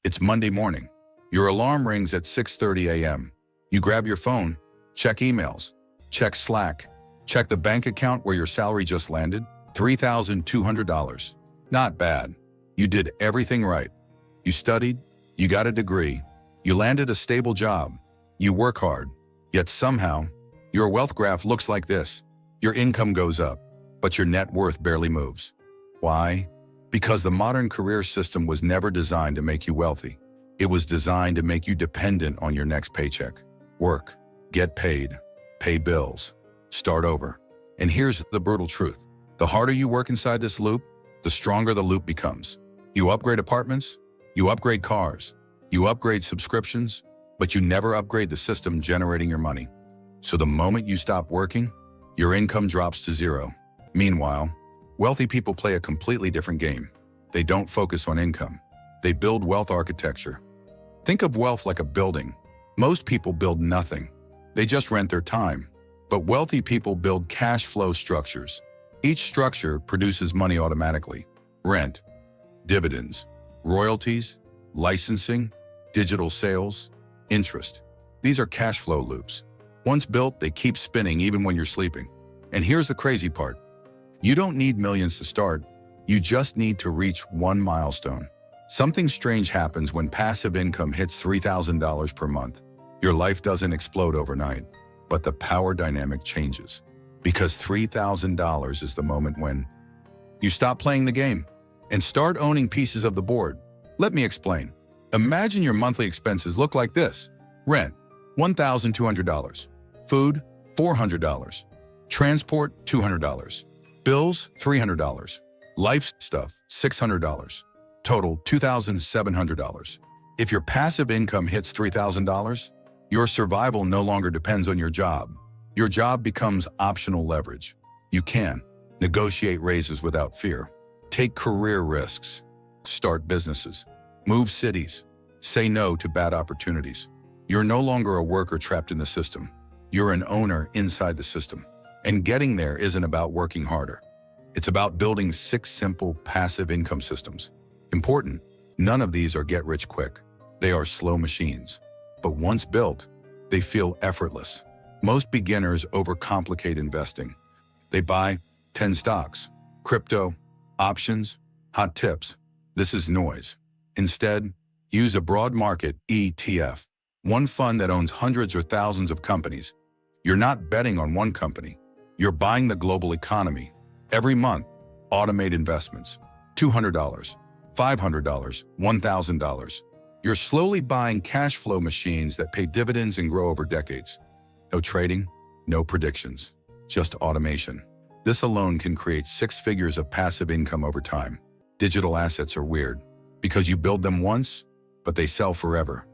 It's Monday morning. Your alarm rings at 6:30 a.m. You grab your phone, check emails, check Slack, check the bank account where your salary just landed, $3,200. Not bad. You did everything right. You studied, you got a degree, you landed a stable job, you work hard, yet somehow, your wealth graph looks like this. Your income goes up, but your net worth barely moves. Why? Because the modern career system was never designed to make you wealthy. It was designed to make you dependent on your next paycheck. Work, get paid, pay bills, start over. And here's the brutal truth. The harder you work inside this loop, the stronger the loop becomes. You upgrade apartments, you upgrade cars, you upgrade subscriptions, but you never upgrade the system generating your money. So the moment you stop working, your income drops to zero. Meanwhile, wealthy people play a completely different game. They don't focus on income. They build wealth architecture. Think of wealth like a building. Most people build nothing. They just rent their time. But wealthy people build cash flow structures. Each structure produces money automatically. Rent, dividends, royalties, licensing, digital sales, interest. These are cash flow loops. Once built, they keep spinning even when you're sleeping. And here's the crazy part. You don't need millions to start. You just need to reach one milestone. Something strange happens when passive income hits $3,000 per month. Your life doesn't explode overnight, but the power dynamic changes. Because $3,000 is the moment when you stop playing the game and start owning pieces of the board. Let me explain. Imagine your monthly expenses look like this. Rent, $1,200. Food, $400. Transport, $200. Bills, $300. Life stuff, $600. Total, $2,700. If your passive income hits $3,000, your survival no longer depends on your job. Your job becomes optional leverage. You can negotiate raises without fear, take career risks, start businesses, move cities, say no to bad opportunities. You're no longer a worker trapped in the system. You're an owner inside the system. And getting there isn't about working harder. It's about building 6 simple passive income systems. Important, none of these are get rich quick. They are slow machines. But once built, they feel effortless. Most beginners overcomplicate investing. They buy 10 stocks, crypto, options, hot tips. This is noise. Instead, use a broad market ETF, one fund that owns hundreds or thousands of companies. You're not betting on one company. You're buying the global economy. Every month, automate investments. $200, $500, $1,000. You're slowly buying cash flow machines that pay dividends and grow over decades. No trading, no predictions, just automation. This alone can create 6 figures of passive income over time. Digital assets are weird because you build them once, but they sell forever.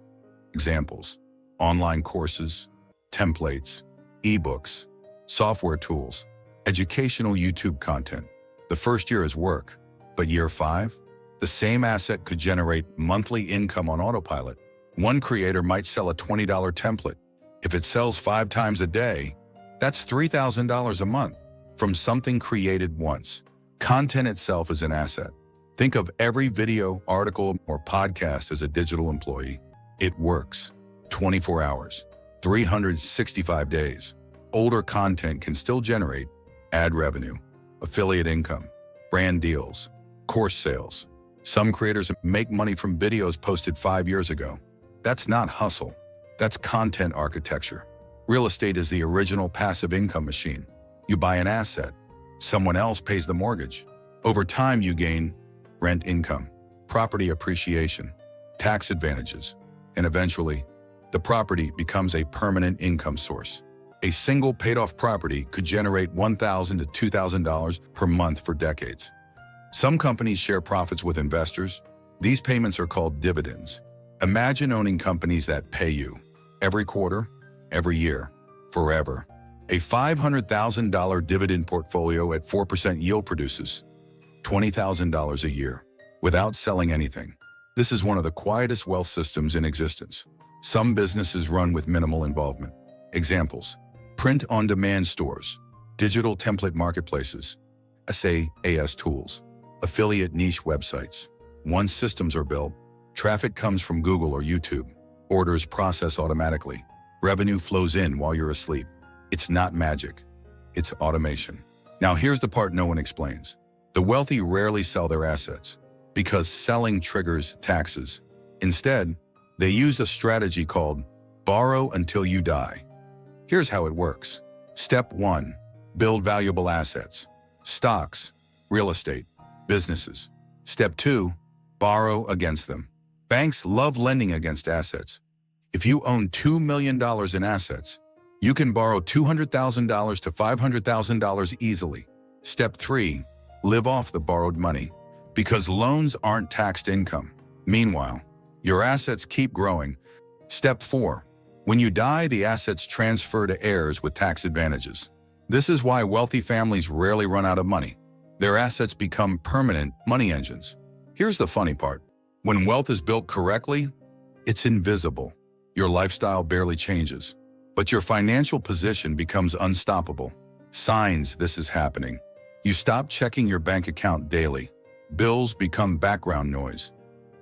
Examples: online courses, templates, ebooks, software tools, educational YouTube content. The first year is work, but year 5, the same asset could generate monthly income on autopilot. One creator might sell a $20 template. If it sells 5 times a day, that's $3,000 a month from something created once. Content itself is an asset. Think of every video, article, or podcast as a digital employee. It works 24 hours, 365 days. Older content can still generate ad revenue, affiliate income, brand deals, course sales. Some creators make money from videos posted 5 years ago. That's not hustle. That's content architecture. Real estate is the original passive income machine. You buy an asset. Someone else pays the mortgage. Over time, you gain rent income, property appreciation, tax advantages, and eventually, the property becomes a permanent income source. A single paid-off property could generate $1,000 to $2,000 per month for decades. Some companies share profits with investors. These payments are called dividends. Imagine owning companies that pay you every quarter, every year, forever. A $500,000 dividend portfolio at 4% yield produces $20,000 a year without selling anything. This is one of the quietest wealth systems in existence. Some businesses run with minimal involvement. Examples: print-on-demand stores, digital template marketplaces, SaaS tools, affiliate niche websites. Once systems are built, Traffic comes from Google or YouTube. Orders process automatically. Revenue flows in while you're asleep. It's not magic. It's automation. Now here's the part no one explains. The wealthy rarely sell their assets because selling triggers taxes. Instead, they use a strategy called borrow until you die. Here's how it works. Step 1. Build valuable assets. Stocks, real estate, businesses. Step 2. Borrow against them. Banks love lending against assets. If you own $2 million in assets, you can borrow $200,000 to $500,000 easily. Step 3. Live off the borrowed money because loans aren't taxed income. Meanwhile, your assets keep growing. Step 4. When you die, the assets transfer to heirs with tax advantages. This is why wealthy families rarely run out of money. Their assets become permanent money engines. Here's the funny part. When wealth is built correctly, it's invisible. Your lifestyle barely changes, but your financial position becomes unstoppable. Signs this is happening. You stop checking your bank account daily. Bills become background noise.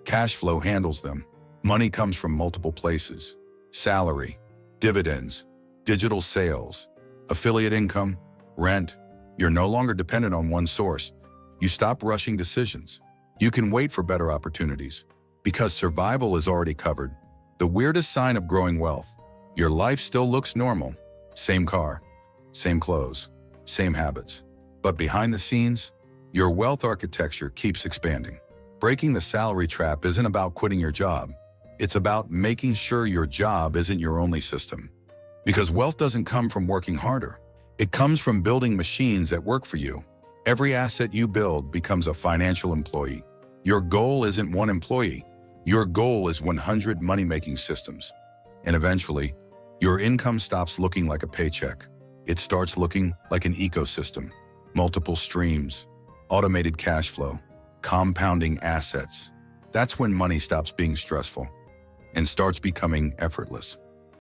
Cash flow handles them. Money comes from multiple places. Salary, dividends, digital sales, affiliate income, rent. You're no longer dependent on one source. You stop rushing decisions. You can wait for better opportunities because survival is already covered. The weirdest sign of growing wealth: your life still looks normal. Same car, same clothes, same habits. But behind the scenes, your wealth architecture keeps expanding. Breaking the salary trap isn't about quitting your job. It's about making sure your job isn't your only system. Because wealth doesn't come from working harder. It comes from building machines that work for you. Every asset you build becomes a financial employee. Your goal isn't one employee. Your goal is 100 money-making systems. And eventually, your income stops looking like a paycheck. It starts looking like an ecosystem. Multiple streams, automated cash flow, compounding assets. That's when money stops being stressful and starts becoming effortless.